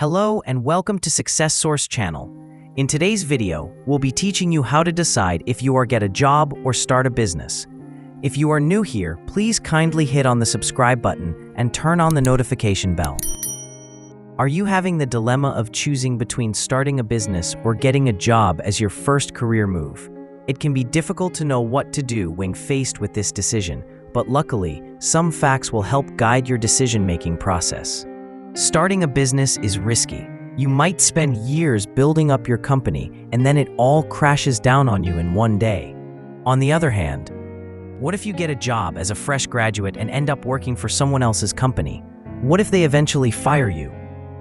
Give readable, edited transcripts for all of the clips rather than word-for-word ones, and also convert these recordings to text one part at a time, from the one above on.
Hello and welcome to Success Source channel. In today's video, we'll be teaching you how to decide if you are get a job or start a business. If you are new here, please kindly hit on the subscribe button and turn on the notification bell. Are you having the dilemma of choosing between starting a business or getting a job as your first career move? It can be difficult to know what to do when faced with this decision, but luckily, some facts will help guide your decision-making process. Starting a business is risky. You might spend years building up your company and then it all crashes down on you in one day. On the other hand, what if you get a job as a fresh graduate and end up working for someone else's company? What if they eventually fire you?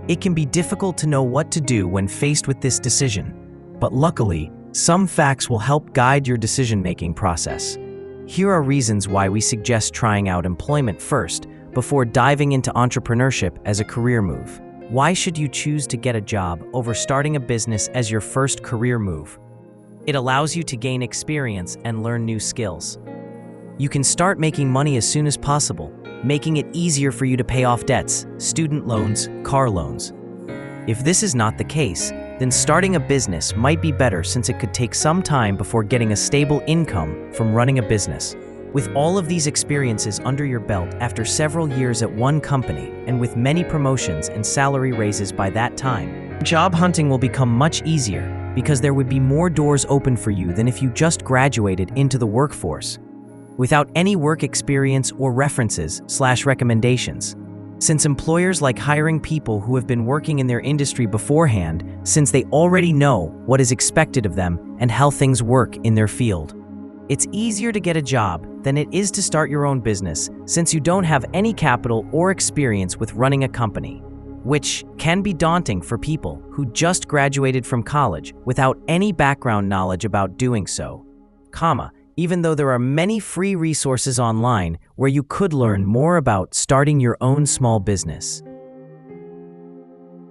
It can be difficult to know what to do when faced with this decision, but luckily, some facts will help guide your decision-making process. Here are reasons why we suggest trying out employment first before diving into entrepreneurship as a career move. Why should you choose to get a job over starting a business as your first career move? It allows you to gain experience and learn new skills. You can start making money as soon as possible, making it easier for you to pay off debts, student loans, car loans. If this is not the case, then starting a business might be better since it could take some time before getting a stable income from running a business. With all of these experiences under your belt after several years at one company and with many promotions and salary raises by that time, job hunting will become much easier because there would be more doors open for you than if you just graduated into the workforce without any work experience or references/recommendations. Since employers like hiring people who have been working in their industry beforehand since they already know what is expected of them and how things work in their field. It's easier to get a job than it is to start your own business since you don't have any capital or experience with running a company, which can be daunting for people who just graduated from college without any background knowledge about doing so, even though there are many free resources online where you could learn more about starting your own small business.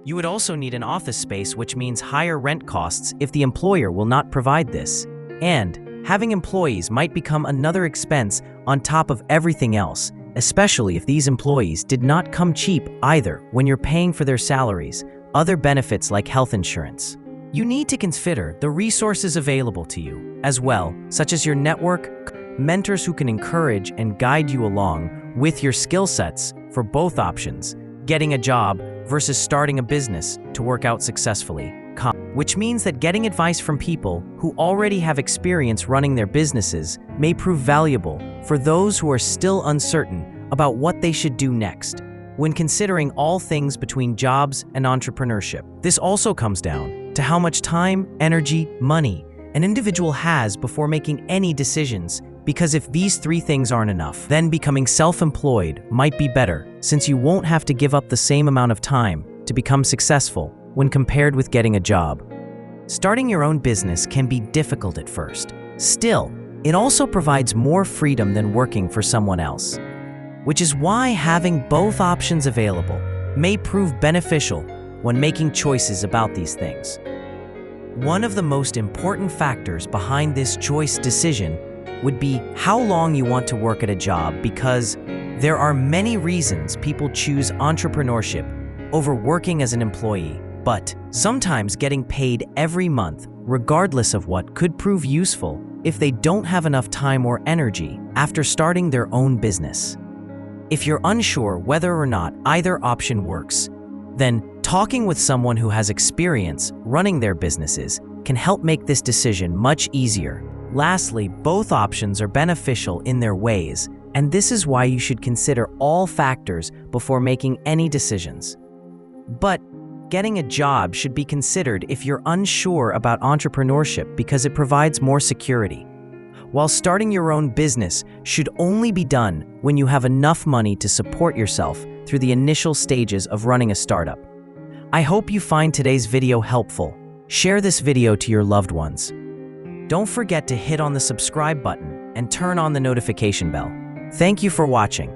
You would also need an office space, which means higher rent costs if the employer will not provide this. And having employees might become another expense on top of everything else, especially if these employees did not come cheap either when you're paying for their salaries, other benefits like health insurance. You need to consider the resources available to you as well, such as your network, mentors who can encourage and guide you along with your skill sets for both options, getting a job versus starting a business to work out successfully, which means that getting advice from people who already have experience running their businesses may prove valuable for those who are still uncertain about what they should do next. When considering all things between jobs and entrepreneurship, this also comes down to how much time, energy, money an individual has before making any decisions, because if these three things aren't enough, then becoming self-employed might be better since you won't have to give up the same amount of time to become successful when compared with getting a job. Starting your own business can be difficult at first. Still, it also provides more freedom than working for someone else, which is why having both options available may prove beneficial when making choices about these things. One of the most important factors behind this choice decision would be how long you want to work at a job, because there are many reasons people choose entrepreneurship over working as an employee, but sometimes getting paid every month, regardless of what, could prove useful if they don't have enough time or energy after starting their own business. If you're unsure whether or not either option works, then talking with someone who has experience running their businesses can help make this decision much easier. Lastly, both options are beneficial in their ways, and this is why you should consider all factors before making any decisions. But getting a job should be considered if you're unsure about entrepreneurship because it provides more security, while starting your own business should only be done when you have enough money to support yourself through the initial stages of running a startup. I hope you find today's video helpful. Share this video to your loved ones. Don't forget to hit on the subscribe button and turn on the notification bell. Thank you for watching.